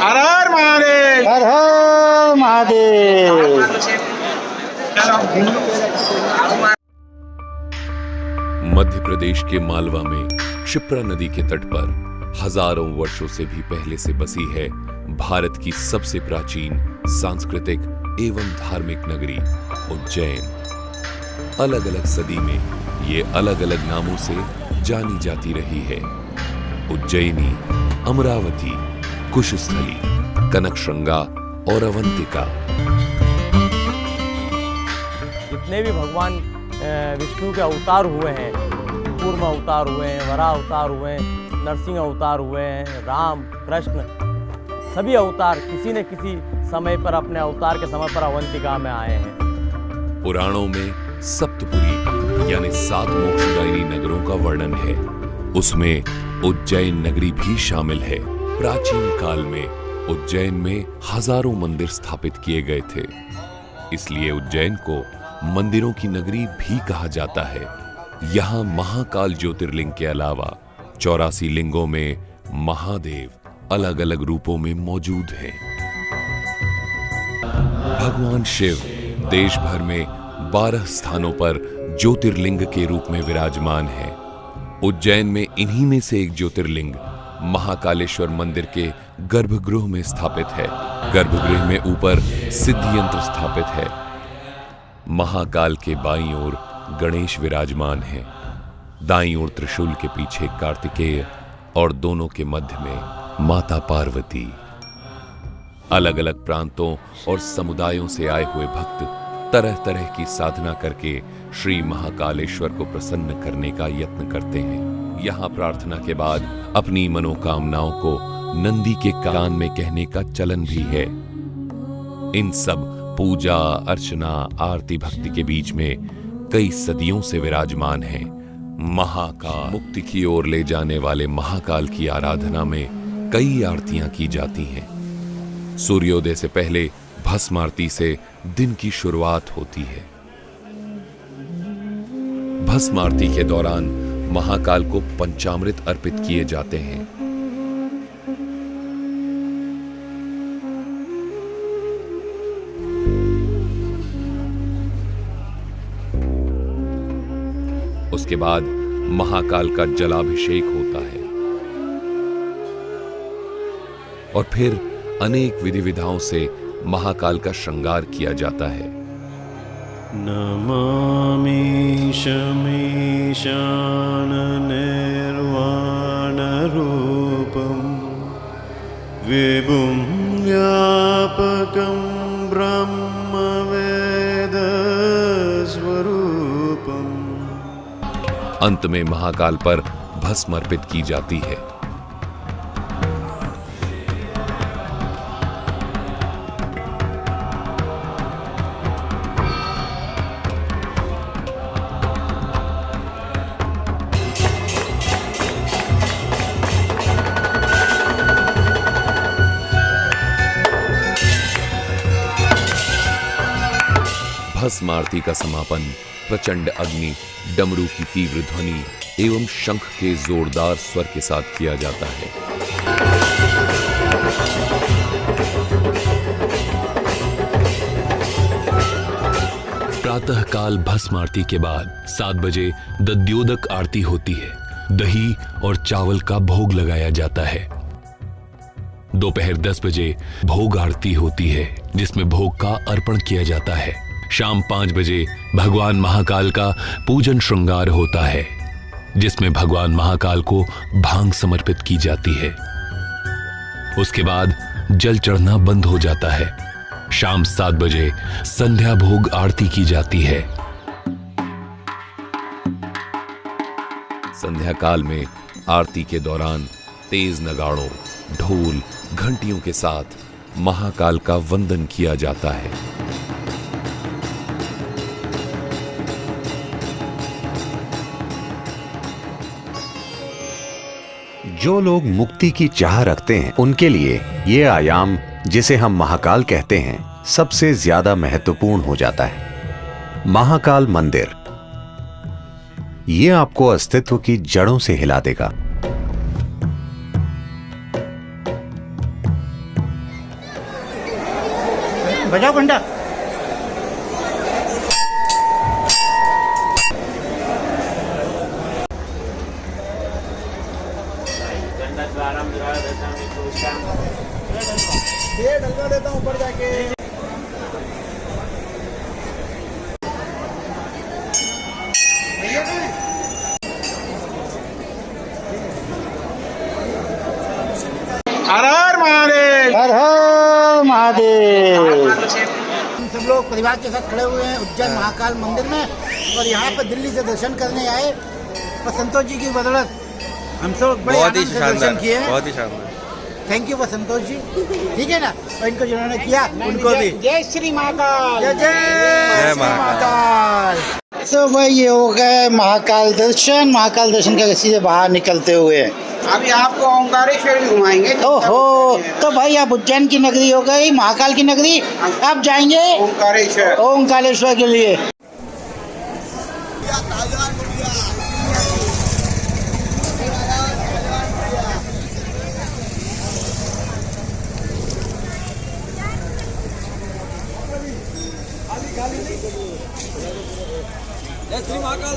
हर हर महादेव। हर हर महादेव। मध्य प्रदेश के मालवा में क्षिप्रा नदी के तट पर हजारों वर्षों से भी पहले से बसी है भारत की सबसे प्राचीन सांस्कृतिक एवं धार्मिक नगरी उज्जैन। अलग अलग सदी में ये अलग अलग नामों से जानी जाती रही है। उज्जैनी, अमरावती, कुशस्थली, कनकश्रृंगा और अवंतिका। जितने भी भगवान विष्णु के अवतार हुए हैं, कूर्म अवतार हुए हैं, वराह अवतार हुए हैं, नरसिंह अवतार हुए हैं, राम, कृष्ण, सभी अवतार किसी न किसी समय पर अपने अवतार के समय पर अवंतिका में आए हैं। पुराणों में सप्तपुरी यानी 7 मोक्षदायिनी नगरों का वर्णन है। उसमें उज्जैन नगरी भी शामिल है। प्राचीन काल में उज्जैन में हजारों मंदिर स्थापित किए गए थे, इसलिए उज्जैन को मंदिरों की नगरी भी कहा जाता है। यहाँ महाकाल ज्योतिर्लिंग के अलावा 84 लिंगों में महादेव अलग अलग रूपों में मौजूद हैं। भगवान शिव देश भर में 12 स्थानों पर ज्योतिर्लिंग के रूप में विराजमान है। उज्जैन में इन्हीं में से एक ज्योतिर्लिंग महाकालेश्वर मंदिर के गर्भगृह में स्थापित है। गर्भगृह में ऊपर सिद्धि यंत्र स्थापित है। महाकाल के बाईं ओर गणेश विराजमान है, दाईं ओर त्रिशूल के पीछे कार्तिकेय और दोनों के मध्य में माता पार्वती। अलग अलग प्रांतों और समुदायों से आए हुए भक्त तरह तरह की साधना करके श्री महाकालेश्वर को प्रसन्न करने का यत्न करते हैं। यहाँ प्रार्थना के बाद अपनी मनोकामनाओं को नंदी के कान में कहने का चलन भी है। इन सब पूजा, अर्चना, आरती, भक्ति के बीच में कई सदियों से विराजमान है। महाकाल मुक्ति की ओर ले जाने वाले महाकाल की आराधना में कई आरतियां की जाती हैं। सूर्योदय से पहले भस्म आरती से दिन की शुरुआत होती है। भस्म आरती के दौरान महाकाल को पंचामृत अर्पित किए जाते हैं। उसके बाद महाकाल का जलाभिषेक होता है और फिर अनेक विधि विधाओं से महाकाल का श्रृंगार किया जाता है। नमामि शमीशान निर्वाण रूपम विभुं व्यापकं ब्रह्म वेद स्वरूपम। अंत में महाकाल पर भस्म अर्पित की जाती है। भस्म आरती का समापन प्रचंड अग्नि, डमरू की तीव्र ध्वनि एवं शंख के जोरदार स्वर के साथ किया जाता है। प्रातः काल भस्म आरती के बाद 7 बजे दध्योदक आरती होती है। दही और चावल का भोग लगाया जाता है। दोपहर 10 बजे भोग आरती होती है, जिसमें भोग का अर्पण किया जाता है। शाम 5 बजे भगवान महाकाल का पूजन श्रृंगार होता है, जिसमें भगवान महाकाल को भांग समर्पित की जाती है। उसके बाद जल चढ़ना बंद हो जाता है। शाम 7 बजे संध्या भोग आरती की जाती है। संध्या काल में आरती के दौरान तेज नगाड़ों, ढोल, घंटियों के साथ महाकाल का वंदन किया जाता है। जो लोग मुक्ति की चाह रखते हैं, उनके लिए ये आयाम, जिसे हम महाकाल कहते हैं, सबसे ज्यादा महत्वपूर्ण हो जाता है। महाकाल मंदिर ये आपको अस्तित्व की जड़ों से हिला देगा। बजाओ घंटा। हर हर महादेव, हर हर महादेव। हम सब लोग परिवार के साथ खड़े हुए हैं उज्जैन महाकाल मंदिर में और यहाँ पर दिल्ली से दर्शन करने आए और संतोष जी की बदौलत हम सब बड़े आनंद से दर्शन किए हैं। बहुत ही शानदार। Thank you for Santosh ji, ठीक है ना। और इनको जिन्होंने किया उनको भी जय श्री महाकाल, जय जय महाकाल। तो भाई ये हो गए महाकाल दर्शन के सीधे बाहर निकलते हुए अभी आपको ओंकारेश्वर भी घुमाएंगे। ओहो, तो भाई आप उज्जैन की नगरी हो गई, महाकाल की नगरी, आप जाएंगे ओंकारेश्वर के लिए। श्री महाकाल